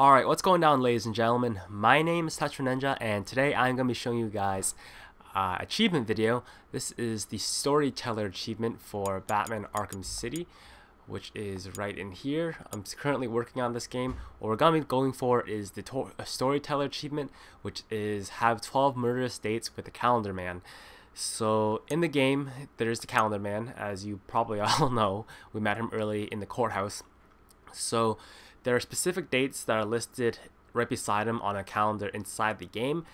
Alright, what's going down, ladies and gentlemen? My name is Touch Ninja, and today I'm going to be showing you guys achievement video. This is the storyteller achievement for Batman Arkham City, which is right in here. I'm currently working on this game. What we're going to be going for is the storyteller achievement, which is have 12 murderous dates with the Calendar Man. So in the game, there's the Calendar Man, as you probably all know. We met him early in the courthouse. So there are specific dates that are listed right beside him on a calendar inside the game.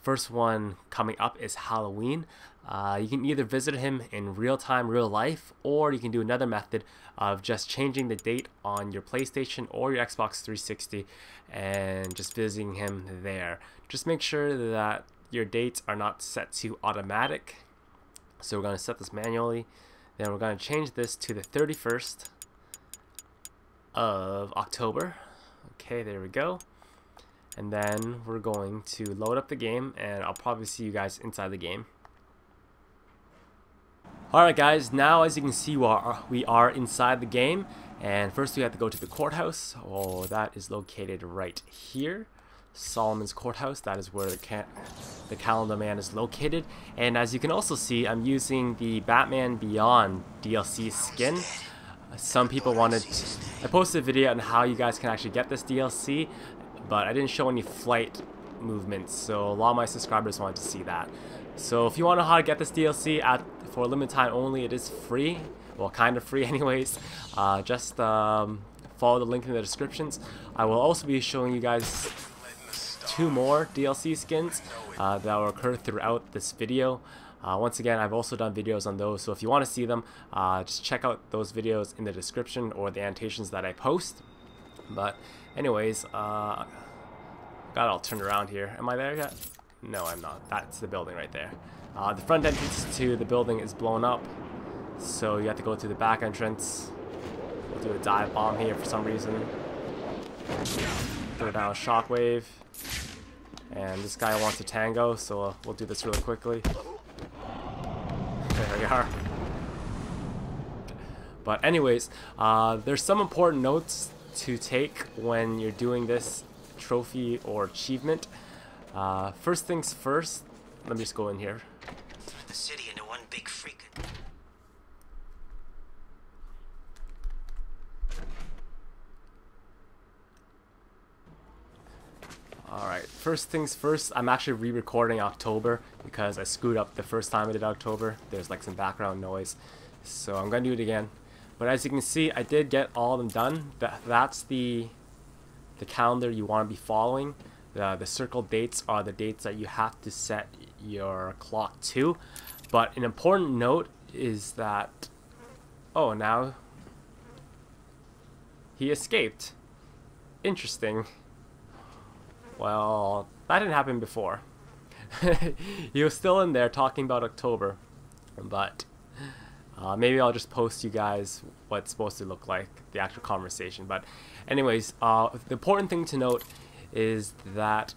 First one coming up is Halloween. You can either visit him in real time, real life, or you can do another method of just changing the date on your PlayStation or your Xbox 360 and just visiting him there. Just make sure that your dates are not set to automatic. So we're going to set this manually. Then we're going to change this to the 31st of October. Okay, there we go. And then we're going to load up the game, and I'll probably see you guys inside the game. Alright guys, now as you can see we are inside the game, and first we have to go to the courthouse. Oh, that is located right here. Solomon's Courthouse, that is where the Calendar Man is located. And as you can also see, I'm using the Batman Beyond DLC skin. Some people wanted I posted a video on how you guys can actually get this DLC, but I didn't show any flight movements, so a lot of my subscribers wanted to see that. So if you want to know how to get this DLC for a limited time only, it is free. Well, kind of free anyways. Just follow the link in the descriptions. I will also be showing you guys 2 more DLC skins that will occur throughout this video. Once again, I've also done videos on those, so if you want to see them, just check out those videos in the description or the annotations that I post. But anyways, got it all turned around here. Am I there yet? No, I'm not. That's the building right there. The front entrance to the building is blown up, so you have to go to the back entrance. We'll do a dive bomb here for some reason. Throw down a shockwave. And this guy wants a tango, so we'll do this really quickly. There we are. But anyways, there's some important notes to take when you're doing this trophy or achievement. First things first, let me just go in here. The city into one big freak. Alright, first things first, I'm actually re-recording October because I screwed up the first time I did October. There's like some background noise, so I'm going to do it again. But as you can see, I did get all of them done. That's the calendar you want to be following. The circled dates are the dates that you have to set your clock to. But an important note is that, oh, now he escaped. Interesting. Well, that didn't happen before. He was still in there talking about October, but maybe I'll just post you guys what it's supposed to look like, the actual conversation. But anyways, the important thing to note is that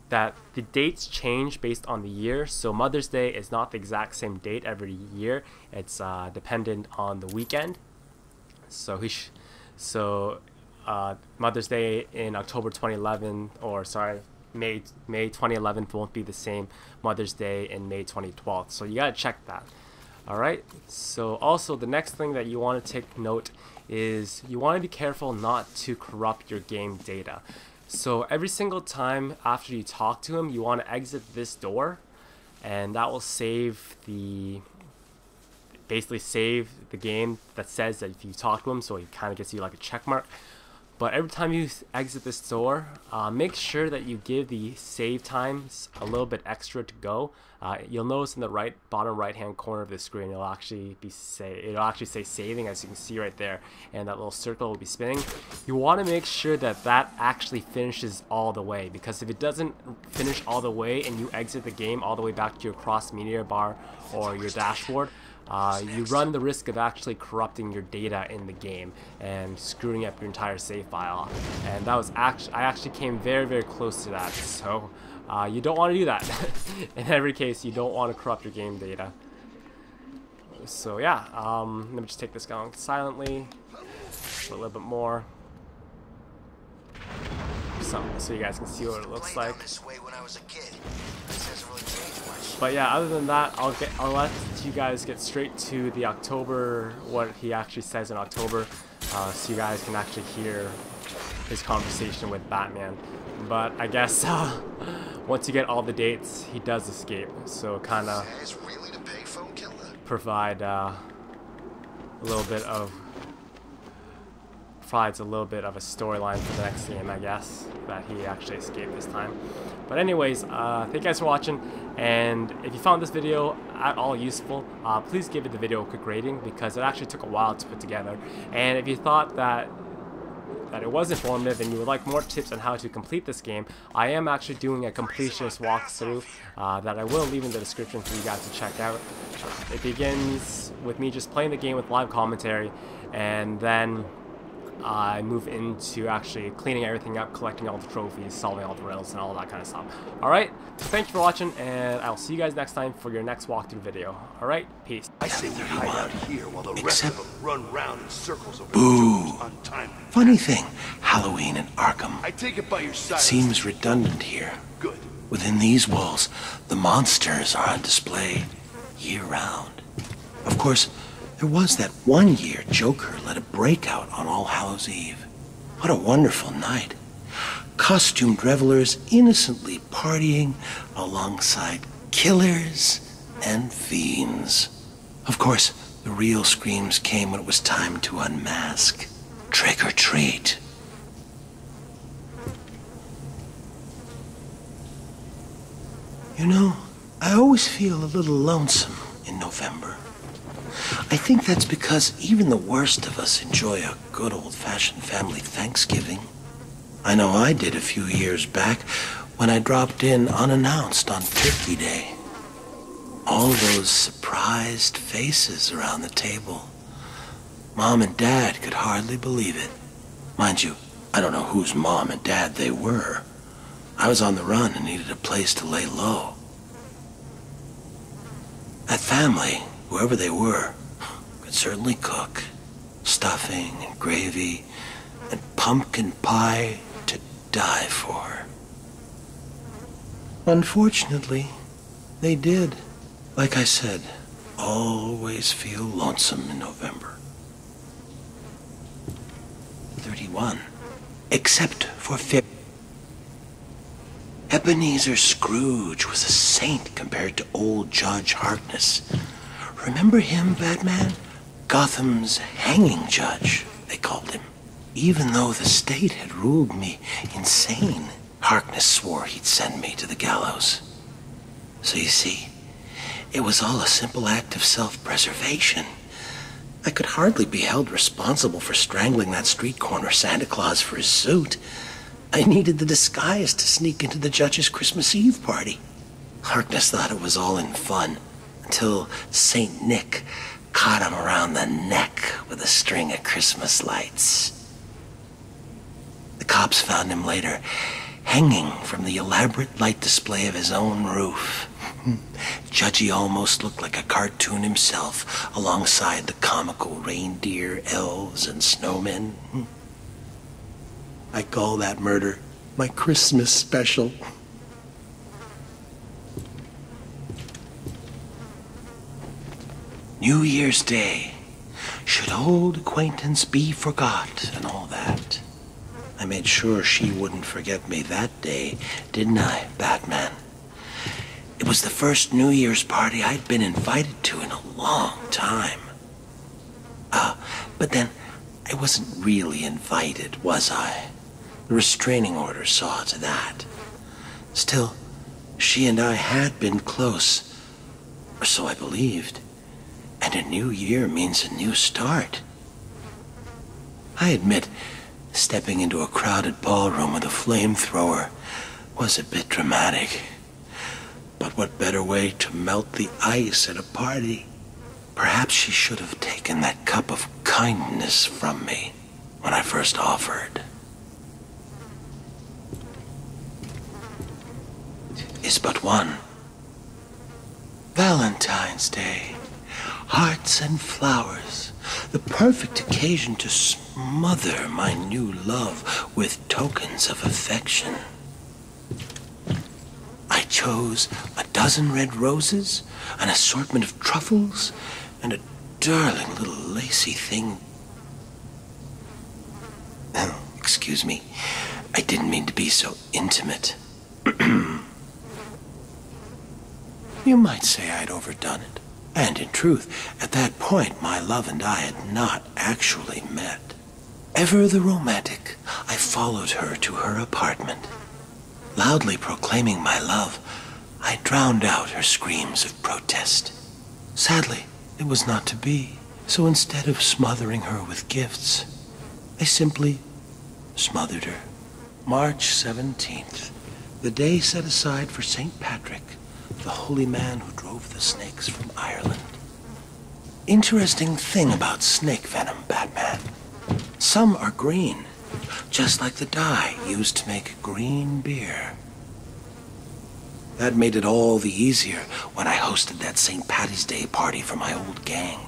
that the dates change based on the year. So Mother's Day is not the exact same date every year. It's dependent on the weekend. So Mother's Day in October 2011, or sorry, May 2011 won't be the same Mother's Day in May 2012. So you gotta check that. Alright, so also the next thing that you want to take note is you want to be careful not to corrupt your game data. So every single time after you talk to him, you want to exit this door, and that will basically save the game that says that if you talk to him, so it kind of gets you like a check mark. But every time you exit this door, make sure that you give the save times a little bit extra to go. You'll notice in the bottom right hand corner of the screen, it'll actually say saving, as you can see right there, and that little circle will be spinning. You want to make sure that that actually finishes all the way, because if it doesn't finish all the way and you exit the game all the way back to your cross media bar or your dashboard, you run the risk of actually corrupting your data in the game and screwing up your entire save file. And that was I actually came very, very close to that. So you don't want to do that. In every case, you don't want to corrupt your game data. So yeah, let me just take this going silently a little bit more. so you guys can see what it looks like. This way when I was a kid. This hasn't really changed much. But yeah, other than that, I'll let you guys get straight to the October, what he actually says in October, so you guys can actually hear his conversation with Batman. But I guess once you get all the dates, he does escape, so kind of provide a little bit of provides a little bit of a storyline for the next game, I guess, that he actually escaped this time. But anyways, thank you guys for watching, and if you found this video at all useful, please give it the video a quick rating, because it actually took a while to put together. And if you thought that it was informative and you would like more tips on how to complete this game, I am actually doing a completionist walkthrough that I will leave in the description for you guys to check out. It begins with me just playing the game with live commentary, and then I move into actually cleaning everything up, collecting all the trophies, solving all the riddles, and all that kind of stuff. Alright, thank you for watching, and I'll see you guys next time for your next walkthrough video. Alright, peace. I say you hide out here while the rest of them run round in circles over Boo. untimely. Funny thing, Halloween in Arkham. I take it by your side. Seems redundant here. Good. Within these walls, the monsters are on display year-round. Of course, there was that one year Joker led a breakout on All Hallows Eve. What a wonderful night. Costumed revelers innocently partying alongside killers and fiends. Of course, the real screams came when it was time to unmask. Trick or treat. You know, I always feel a little lonesome in November. I think that's because even the worst of us enjoy a good old-fashioned family Thanksgiving. I know I did a few years back when I dropped in unannounced on Turkey Day. All those surprised faces around the table. Mom and Dad could hardly believe it. Mind you, I don't know whose mom and dad they were. I was on the run and needed a place to lay low. That family, whoever they were, could certainly cook. Stuffing and gravy and pumpkin pie to die for. Unfortunately, they did. Like I said, always feel lonesome in November. 31. Except for Ebenezer Scrooge was a saint compared to old Judge Harkness. Remember him, Batman? Gotham's hanging judge, they called him. Even though the state had ruled me insane, Harkness swore he'd send me to the gallows. So you see, it was all a simple act of self-preservation. I could hardly be held responsible for strangling that street corner Santa Claus for his suit. I needed the disguise to sneak into the judge's Christmas Eve party. Harkness thought it was all in fun, until Saint Nick caught him around the neck with a string of Christmas lights. The cops found him later, hanging from the elaborate light display of his own roof. Judgy almost looked like a cartoon himself, alongside the comical reindeer, elves, and snowmen. I call that murder my Christmas special. New Year's Day. Should old acquaintance be forgot and all that. I made sure she wouldn't forget me that day, didn't I, Batman? It was the first New Year's party I'd been invited to in a long time. But then I wasn't really invited, was I? The restraining order saw to that. Still, she and I had been close, or so I believed. And a new year means a new start. I admit, stepping into a crowded ballroom with a flamethrower was a bit dramatic. But what better way to melt the ice at a party? Perhaps she should have taken that cup of kindness from me when I first offered. Is but one. Valentine's Day. Hearts and flowers. The perfect occasion to smile smother my new love with tokens of affection. I chose a dozen red roses, an assortment of truffles, and a darling little lacy thing. Oh, excuse me. I didn't mean to be so intimate. You might say I'd overdone it. And in truth, at that point, my love and I had not actually met. Ever the romantic, I followed her to her apartment. Loudly proclaiming my love, I drowned out her screams of protest. Sadly, it was not to be, so instead of smothering her with gifts, I simply smothered her. March 17th, the day set aside for St. Patrick, the holy man who drove the snakes from Ireland. Interesting thing about snake venom, Batman. Some are green, just like the dye used to make green beer. That made it all the easier when I hosted that St. Patty's Day party for my old gang.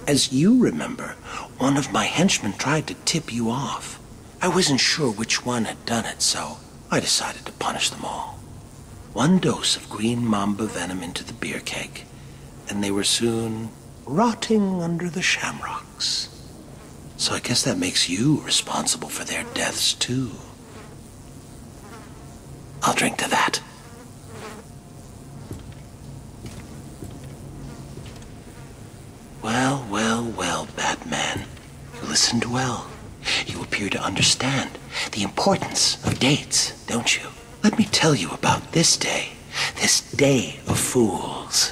As you remember, one of my henchmen tried to tip you off. I wasn't sure which one had done it, so I decided to punish them all. 1 dose of green mamba venom into the beer keg, and they were soon rotting under the shamrocks. So I guess that makes you responsible for their deaths, too. I'll drink to that. Well, well, well, Batman. You listened well. You appear to understand the importance of dates, don't you? Let me tell you about this day of fools.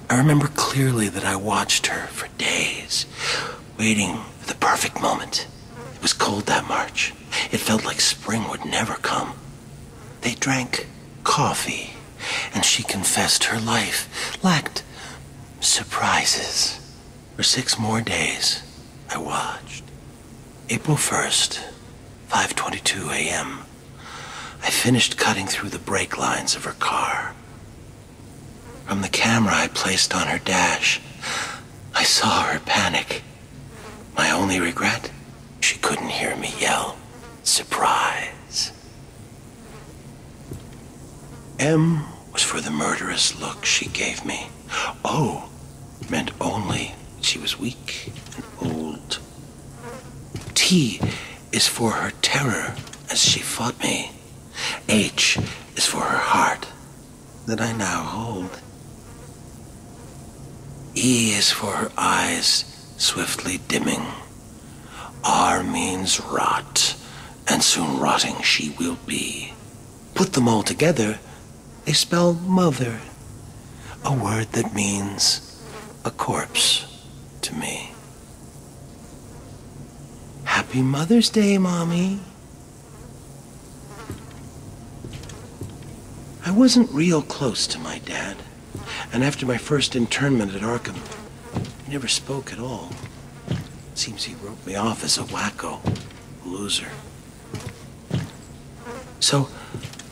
I remember clearly that I watched her for days, waiting for the perfect moment. It was cold that March. It felt like spring would never come. They drank coffee, and she confessed her life lacked surprises. For 6 more days, I watched. April 1st, 5:22 a.m. I finished cutting through the brake lines of her car. From the camera I placed on her dash, I saw her panic. My only regret? She couldn't hear me yell, "Surprise!" M was for the murderous look she gave me. O meant only she was weak and old. T is for her terror as she fought me. H is for her heart that I now hold. E is for her eyes swiftly dimming. R means rot, and soon rotting she will be. Put them all together, they spell mother, a word that means a corpse to me. Happy Mother's Day, Mommy. I wasn't real close to my dad, and after my first internment at Arkham, he never spoke at all. Seems he wrote me off as a wacko, a loser. So,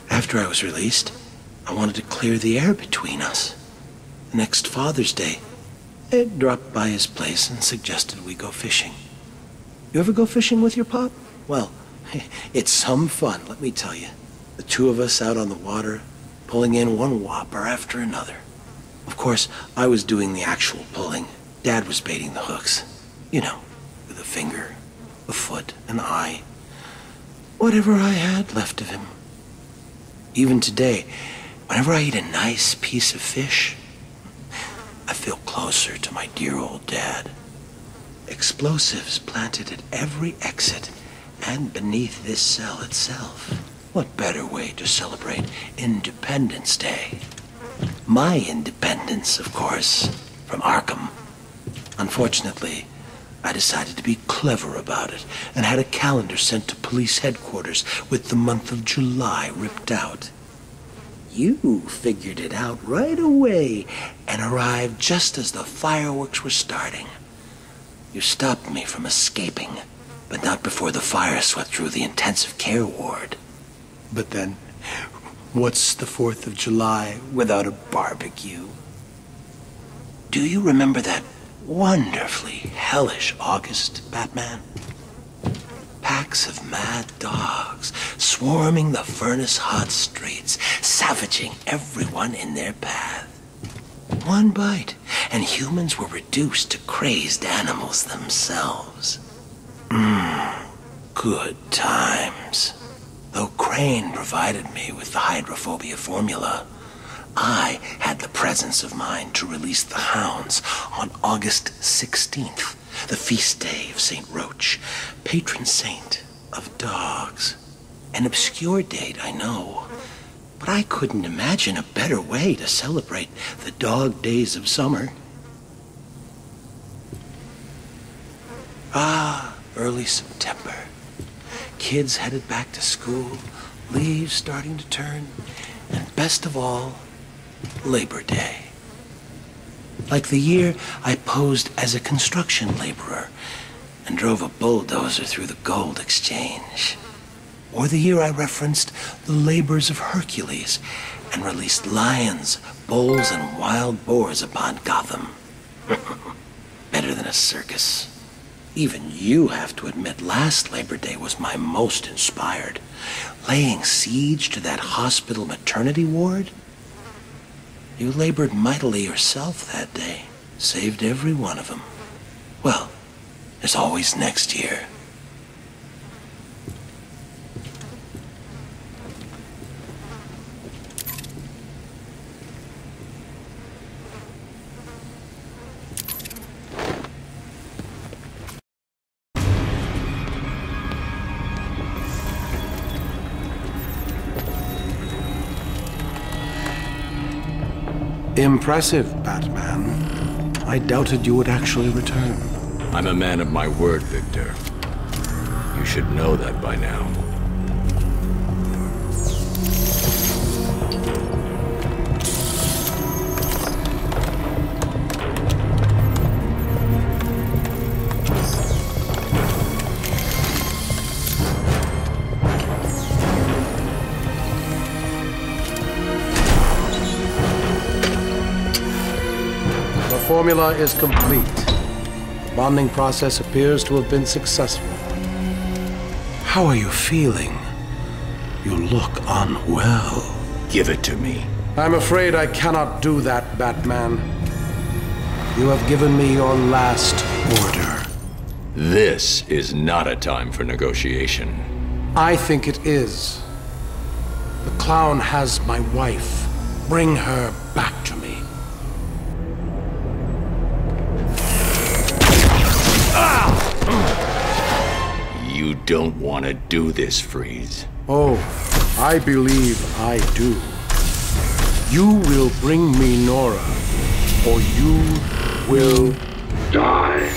after I was released, I wanted to clear the air between us. Next Father's Day, I dropped by his place and suggested we go fishing. You ever go fishing with your pop? Well, it's some fun, let me tell you. The two of us out on the water, pulling in one whopper after another. Of course, I was doing the actual pulling. Dad was baiting the hooks. You know, with a finger, a foot, an eye. Whatever I had left of him. Even today, whenever I eat a nice piece of fish, I feel closer to my dear old dad. Explosives planted at every exit and beneath this cell itself. What better way to celebrate Independence Day? My independence, of course, from Arkham. Unfortunately, I decided to be clever about it and had a calendar sent to police headquarters with the month of July ripped out. You figured it out right away and arrived just as the fireworks were starting. You stopped me from escaping, but not before the fire swept through the intensive care ward. But then, what's the 4th of July without a barbecue? Do you remember that wonderfully hellish August, Batman. Packs of mad dogs swarming the furnace-hot streets, savaging everyone in their path. One bite, and humans were reduced to crazed animals themselves. Good times. Though Crane provided me with the hydrophobia formula, I had the presence of mind to release the hounds on August 16th, the feast day of St. Roach, patron saint of dogs. An obscure date, I know, but I couldn't imagine a better way to celebrate the dog days of summer. Early September. Kids headed back to school, leaves starting to turn, and best of all, Labor Day. Like the year I posed as a construction laborer and drove a bulldozer through the gold exchange. Or the year I referenced the labors of Hercules and released lions, bulls, and wild boars upon Gotham. Better than a circus. Even you have to admit last Labor Day was my most inspired. Laying siege to that hospital maternity ward? You labored mightily yourself that day. Saved every one of them. Well, there's always next year. Impressive, Batman. I doubted you would actually return. I'm a man of my word, Victor. You should know that by now. The formula is complete. The bonding process appears to have been successful. How are you feeling? You look unwell. Give it to me. I'm afraid I cannot do that, Batman. You have given me your last order. This is not a time for negotiation. I think it is. The clown has my wife. Bring her back to me. You don't want to do this, Freeze. Oh, I believe I do. You will bring me Nora, or you will die.